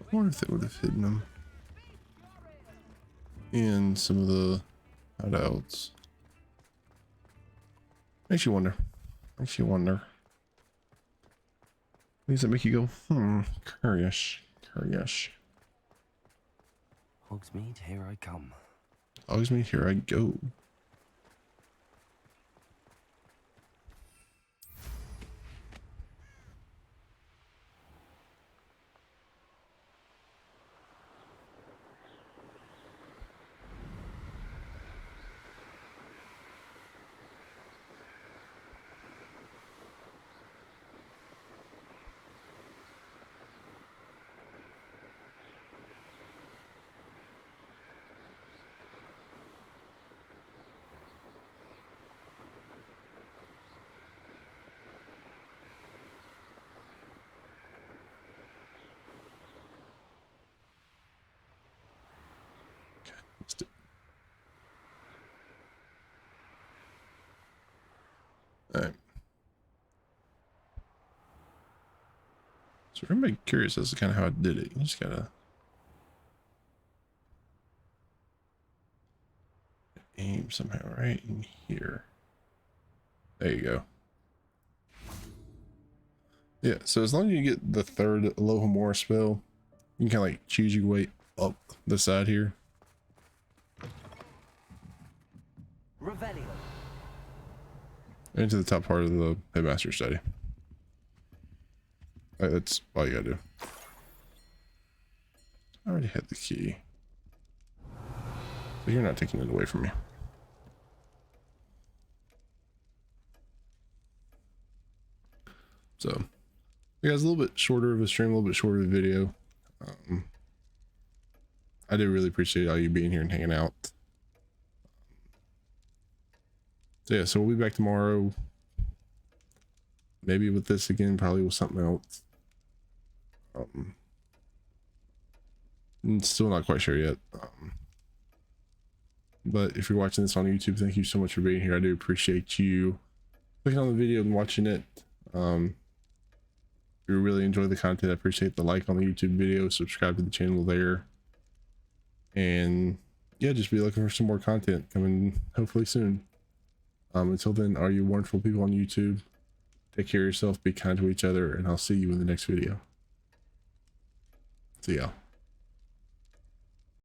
[SPEAKER 1] I wonder if they would have hidden them in some of the hideouts. Makes you wonder. Makes you wonder. Things that make you go, curious, curious.
[SPEAKER 2] Hogsmeade, here I come.
[SPEAKER 1] Hogsmeade, here I go. Alright. So everybody curious as to kind of how I did it. You just gotta aim somehow right in here. There you go. Yeah, so as long as you get the third Alohomora spell, you can kind of like choose your way up the side here.
[SPEAKER 13] Revelio.
[SPEAKER 1] Into the top part of the headmaster study. That's all you gotta do. I already had the key. So you're not taking it away from me. So, you guys, a little bit shorter of a stream, a little bit shorter of a video. I do really appreciate all you being here and hanging out. So yeah, so we'll be back tomorrow. Maybe with this again, probably with something else. Still not quite sure yet. But if you're watching this on YouTube, thank you so much for being here. I do appreciate you clicking on the video and watching it. If you really enjoy the content, I appreciate the like on the YouTube video, subscribe to the channel there. And yeah, just be looking for some more content coming hopefully soon. Until then, are you wonderful people on YouTube? Take care of yourself, be kind to each other, and I'll see you in the next video. See y'all.